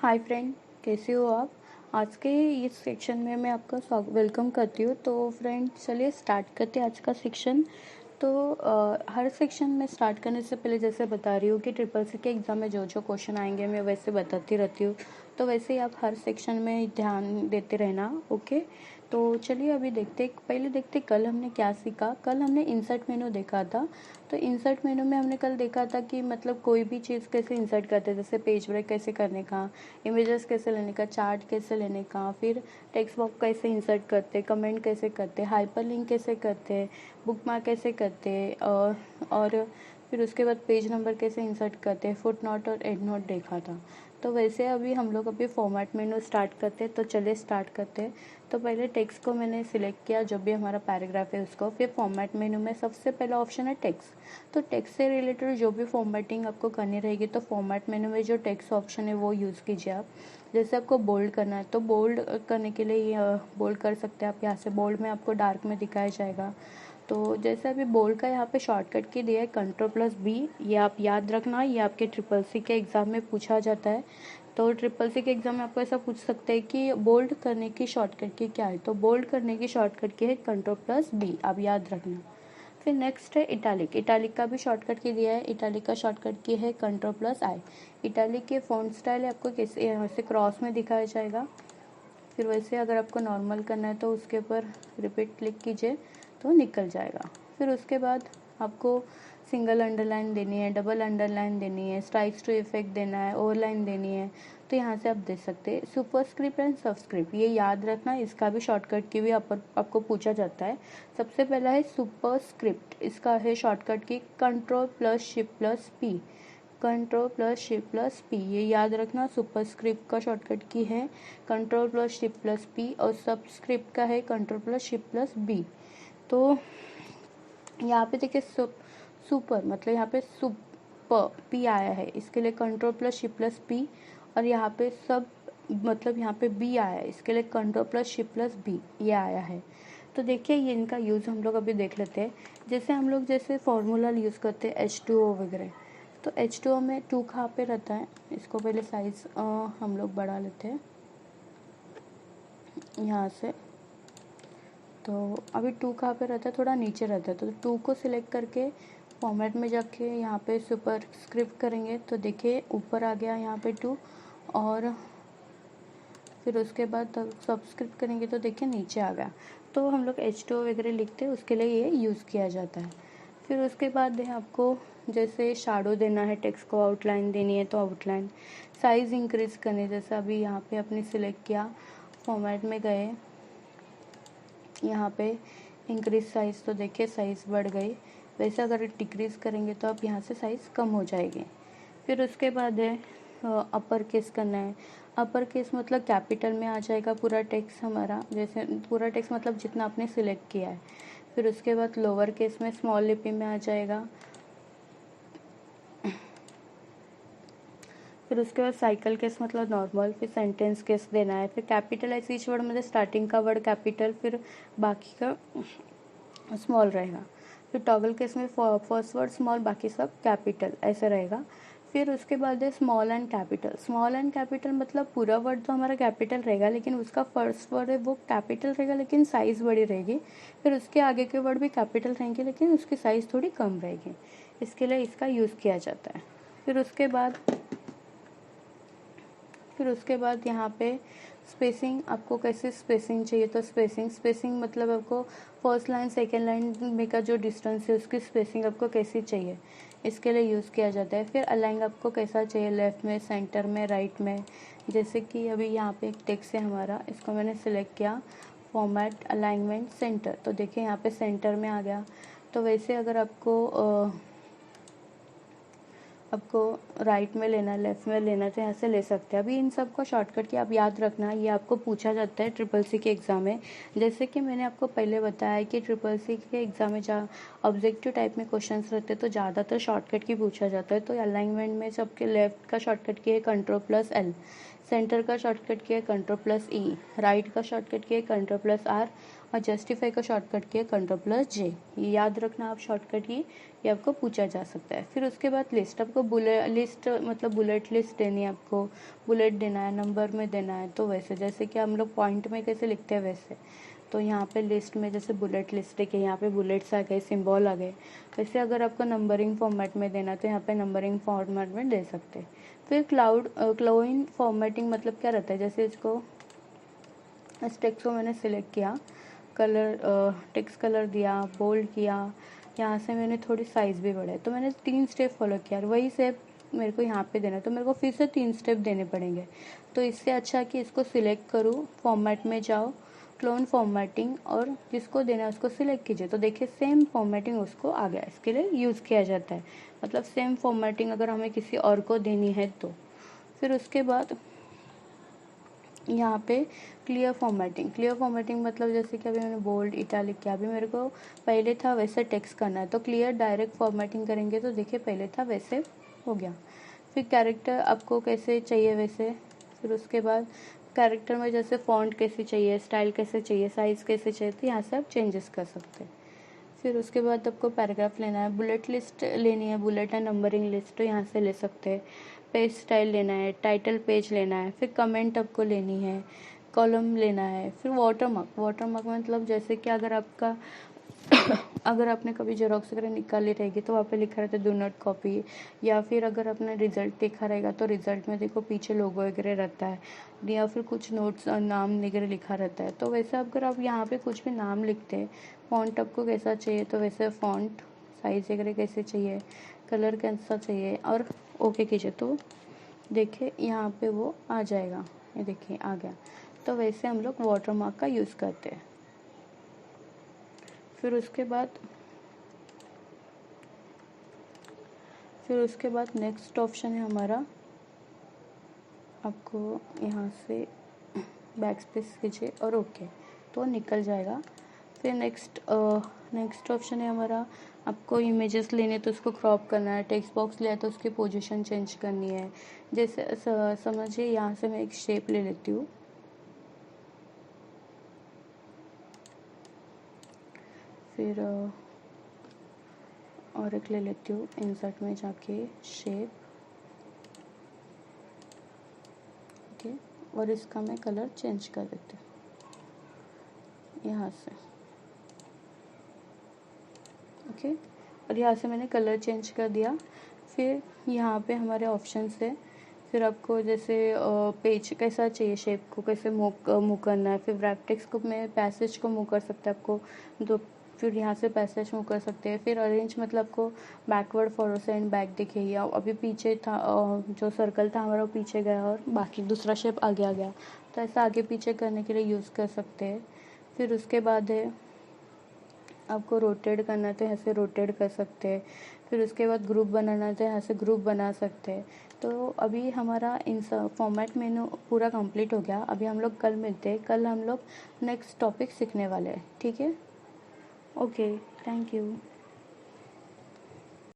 Hi friend, कैसे हो आप। आज के इस सेक्शन में मैं आपका वेलकम करती हूँ। तो फ्रेंड चलिए स्टार्ट करते हैं आज का सेक्शन। तो हर सेक्शन में स्टार्ट करने से पहले जैसे बता रही हूँ कि ट्रिपल सी के एग्ज़ाम में जो जो क्वेश्चन आएंगे मैं वैसे बताती रहती हूँ। तो वैसे ही आप हर सेक्शन में ध्यान देते रहना, ओके। तो चलिए अभी पहले देखते कल हमने क्या सीखा। कल हमने इंसर्ट मेनू देखा था। तो इंसर्ट मेनू में हमने कल देखा था कि मतलब कोई भी चीज़ कैसे इंसर्ट करते हैं, जैसे पेज ब्रेक कैसे करने का, इमेजेस कैसे लेने का, चार्ट कैसे लेने का, फिर टेक्स्ट बॉक्स कैसे इंसर्ट करते, कमेंट कैसे करते, हाइपर लिंक कैसे करते, बुक मार्क कैसे करते, और फिर उसके बाद पेज नंबर कैसे इंसर्ट करते, फुट नोट और एंड नोट देखा था। तो वैसे अभी हम लोग अभी फॉर्मेट मेनू स्टार्ट करते हैं। तो चलिए स्टार्ट करते हैं। तो पहले टेक्स्ट को मैंने सिलेक्ट किया, जो भी हमारा पैराग्राफ है उसको। फिर फॉर्मेट मेनू में सबसे पहला ऑप्शन है टेक्स्ट। तो टेक्स्ट से रिलेटेड जो भी फॉर्मेटिंग आपको करनी रहेगी तो फॉर्मेट मेनू में जो टेक्स्ट ऑप्शन है वो यूज़ कीजिए आप। जैसे आपको बोल्ड करना है तो बोल्ड करने के लिए बोल्ड कर सकते हैं आप यहाँ से। बोल्ड में आपको डार्क में दिखाया जाएगा। तो जैसे अभी बोल्ड का यहाँ पे शॉर्टकट की दिया है Ctrl+B। ये आप याद रखना, ये आपके ट्रिपल सी के एग्ज़ाम में पूछा जाता है। तो ट्रिपल सी के एग्ज़ाम में आपको ऐसा पूछ सकते हैं कि बोल्ड करने की शॉर्टकट की क्या है। तो बोल्ड करने की शॉर्टकट की है Ctrl+B, आप याद रखना। फिर नेक्स्ट है इटैलिक। इटैलिक का भी शॉर्टकट की दिया है। इटैलिक का शॉर्टकट की है Ctrl+I। इटैलिक के फॉन्ट स्टाइल आपको कैसे यहाँ से क्रॉस में दिखाया जाएगा। फिर वैसे अगर आपको नॉर्मल करना है तो उसके ऊपर रिपीट क्लिक कीजिए तो निकल जाएगा। फिर उसके बाद आपको सिंगल अंडरलाइन देनी है, डबल अंडरलाइन देनी है, स्ट्राइक्स टू इफेक्ट देना है, ओवरलाइन देनी है। तो यहाँ से आप दे सकते हैं। सुपरस्क्रिप्ट एंड सबस्क्रिप्ट ये याद रखना, इसका भी शॉर्टकट की भी आपको पूछा जाता है। सबसे पहला है सुपरस्क्रिप्ट, इसका है शॉर्टकट की Ctrl+Shift+P। Ctrl+Shift+P ये याद रखना। सुपरस्क्रिप्ट का शॉर्टकट की है Ctrl+Shift+P और सबस्क्रिप्ट का है Ctrl+Shift+B। तो यहाँ पे देखिए सुपर मतलब यहाँ पे सुपर पी आया है, इसके लिए Ctrl+Shift+P। और यहाँ पे सब मतलब यहाँ पे बी आया है, इसके लिए Ctrl+Shift+B ये आया है। तो देखिए ये इनका यूज़ हम लोग अभी देख लेते हैं। जैसे हम लोग जैसे फॉर्मूला यूज़ करते हैं H2O वगैरह। तो H2O में 2 कहाँ पे रहता है, इसको पहले साइज़ हम लोग बढ़ा लेते हैं यहाँ से। तो अभी 2 कहाँ पे रहता है, थोड़ा नीचे रहता है। तो 2 को सिलेक्ट करके फॉर्मेट में जाके यहाँ पे सुपरस्क्रिप्ट करेंगे तो देखिए ऊपर आ गया यहाँ पे 2। और फिर उसके बाद सबस्क्रिप्ट करेंगे तो देखिए नीचे आ गया। तो हम लोग H2O वगैरह लिखते हैं, उसके लिए ये यूज़ किया जाता है। फिर उसके बाद है आपको जैसे शैडो देना है, टेक्स्ट को आउटलाइन देनी है तो आउटलाइन, साइज़ इंक्रीज़ करनी, जैसे अभी यहाँ पे आपने सिलेक्ट किया, फॉर्मेट में गए, यहाँ पे इंक्रीज साइज़ तो देखिए साइज़ बढ़ गई। वैसे अगर डिक्रीज़ करेंगे तो आप यहाँ से साइज़ कम हो जाएगी। फिर उसके बाद है अपर केस करना है। अपर केस मतलब कैपिटल में आ जाएगा पूरा टेक्स्ट हमारा, जैसे पूरा टेक्स्ट मतलब जितना आपने सिलेक्ट किया है। फिर उसके बाद लोअर केस में स्मॉल लिपि में आ जाएगा। फिर उसके बाद सायकल केस मतलब नॉर्मल, फिर सेंटेन्स केस देना है। फिर कॅपिटलाइज ईच वर्ड म्हणजे स्टार्टिंग का वर्ड कैपिटल, फिर बाकी का स्मॉल रहेगा। फिर टॉगल केस में फर्स्ट वर्ड स्मॉल, बाकी सब कैपिटल, ऐसे रहेगा। फिर उसके बाद है small and capital. Small and capital मतलब पूरा वर्ड तो हमारा कैपिटल रहेगा लेकिन उसका फर्स्ट वर्ड है वो कैपिटल रहेगा लेकिन साइज़ बड़ी रहेगी। फिर उसके आगे के वर्ड भी कैपिटल रहेंगे लेकिन उसकी साइज़ थोड़ी कम रहेगी। इसके लिए इसका यूज़ किया जाता है। फिर उसके बाद यहाँ पे स्पेसिंग, आपको कैसे स्पेसिंग चाहिए तो स्पेसिंग मतलब आपको फर्स्ट लाइन सेकेंड लाइन में का जो डिस्टेंस है उसकी स्पेसिंग आपको कैसी चाहिए, इसके लिए यूज़ किया जाता है। फिर अलाइन आपको कैसा चाहिए, लेफ़्ट में, सेंटर में, राइट में। जैसे कि अभी यहाँ पे एक टेक्स्ट है हमारा, इसको मैंने सिलेक्ट किया, फॉर्मेट अलाइनमेंट सेंटर, तो देखिए यहाँ पे सेंटर में आ गया। तो वैसे अगर आपको राइट में लेना, लेफ़्ट में लेना तो यहाँ से ले सकते हैं। अभी इन सब का शॉर्टकट की आप याद रखना, ये आपको पूछा जाता है ट्रिपल सी के एग्ज़ाम में। जैसे कि मैंने आपको पहले बताया कि ट्रिपल सी के एग्ज़ाम में जहाँ ऑब्जेक्टिव टाइप में क्वेश्चंस रहते हैं तो ज़्यादातर शॉर्टकट की पूछा जाता है। तो अलाइनमेंट में सबके लेफ़्ट का शॉर्टकट की है Ctrl+L, सेंटर का शॉर्टकट की है Ctrl+E, राइट का शॉर्टकट की है Ctrl+R, और जस्टिफाई का शॉर्टकट किया Ctrl+J। ये याद रखना आप शॉर्टकट ये आपको पूछा जा सकता है। फिर उसके बाद लिस्ट, आपको लिस्ट मतलब बुलेट लिस्ट देनी है, आपको बुलेट देना है, नंबर में देना है। तो वैसे जैसे कि हम लोग पॉइंट में कैसे लिखते हैं वैसे, तो यहाँ पे लिस्ट में जैसे बुलेट लिस्ट देखिए यहाँ पे बुलेट्स आ गए, सिंबल आ गए। वैसे अगर आपको नंबरिंग फॉर्मेट में देना है तो यहाँ पे नंबरिंग फॉर्मेट में दे सकते हैं। फिर क्लाउइन फॉर्मेटिंग मतलब क्या रहता है, जैसे इसको इस टेक्स्ट को मैंने सिलेक्ट किया, कलर टेक्स्ट कलर दिया, बोल्ड किया, यहाँ से मैंने थोड़ी साइज़ भी बढ़ाई। तो मैंने 3 स्टेप फॉलो किया और वही स्टेप मेरे को यहाँ पे देना, तो मेरे को फिर से 3 स्टेप देने पड़ेंगे। तो इससे अच्छा कि इसको सिलेक्ट करूँ, फॉर्मेट में जाओ, क्लोन फॉर्मेटिंग, और जिसको देना है उसको सिलेक्ट कीजिए। तो देखिए सेम फॉर्मेटिंग उसको आ गया, इसके लिए यूज़ किया जाता है। मतलब सेम फॉर्मेटिंग अगर हमें किसी और को देनी है तो। फिर उसके बाद यहाँ पे क्लियर फॉर्मेटिंग मतलब जैसे कि अभी मैंने बोल्ड इटैलिक किया, अभी मेरे को पहले था वैसे टेक्स्ट करना है, तो क्लियर डायरेक्ट फॉर्मेटिंग करेंगे तो देखिए पहले था वैसे हो गया। फिर कैरेक्टर आपको कैसे चाहिए वैसे, फिर उसके बाद कैरेक्टर में जैसे फॉन्ट कैसे चाहिए, स्टाइल कैसे चाहिए, साइज़ कैसे चाहिए, तो यहाँ से आप चेंजेस कर सकते हैं। फिर उसके बाद आपको पैराग्राफ लेना है, बुलेट लिस्ट लेनी है, बुलेट एंड नंबरिंग लिस्ट, तो यहाँ से ले सकते हैं। पेज स्टाइल लेना है, टाइटल पेज लेना है, फिर कमेंट आपको लेनी है, कॉलम लेना है। फिर वाटरमार्क मतलब जैसे कि अगर आपका अगर आपने कभी जेरोक्स वगैरह निकाली रहेगी तो वहाँ पे लिखा रहता है डू नॉट कॉपी, या फिर अगर आपने रिजल्ट देखा रहेगा तो रिजल्ट में देखो पीछे लोगो वगैरह रहता है, या फिर कुछ नोट्स नाम वगैरह लिखा रहता है। तो वैसे अगर आप यहाँ पे कुछ भी नाम लिखते हैं, फॉन्ट आपको कैसा चाहिए तो वैसे फॉन्ट, साइज वगैरह कैसे चाहिए, कलर कैसा चाहिए, और ओके कीजिए तो देखिए यहाँ पे वो आ जाएगा, ये देखिए आ गया। तो वैसे हम लोग वाटरमार्क का यूज़ करते हैं। फिर उसके बाद नेक्स्ट ऑप्शन है हमारा, आपको यहाँ से बैक स्पेस कीजिए और ओके, तो निकल जाएगा। फिर नेक्स्ट ऑप्शन है हमारा, आपको इमेजेस लेने तो उसको क्रॉप करना है, टेक्स्ट बॉक्स लिया तो उसकी पोजीशन चेंज करनी है। जैसे समझिए यहाँ से मैं एक शेप ले लेती हूँ, फिर और एक ले लेती हूँ, इंसर्ट में जाके शेप, ओके, और इसका मैं कलर चेंज कर देती हूँ यहाँ से, ओके, और यहाँ से मैंने कलर चेंज कर दिया। फिर यहाँ पे हमारे ऑप्शंस है, फिर आपको जैसे पेज कैसा चाहिए, शेप को कैसे मूव करना है। फिर रैप टेक्स्ट को मैं पैसेज को मूव कर सकते हैं आपको, तो फिर यहाँ से पैसेज मूव कर सकते हैं। फिर अरेंज मतलब आपको बैकवर्ड फॉरवर्ड से एंड बैक दिखेगी, अभी पीछे था जो सर्कल था हमारा वो पीछे गया और बाकी दूसरा शेप आगे आ गया, तो ऐसा आगे पीछे करने के लिए यूज़ कर सकते हैं। फिर उसके बाद है आपको रोटेट करना है तो यहाँ से रोटेट कर सकते हैं। फिर उसके बाद ग्रुप बनाना है तो यहाँ से ग्रुप बना सकते हैं। तो अभी हमारा इन फॉर्मेट मेनू पूरा कंप्लीट हो गया। अभी हम लोग कल मिलते हैं, कल हम लोग नेक्स्ट टॉपिक सीखने वाले हैं, ठीक है। Okay, thank you.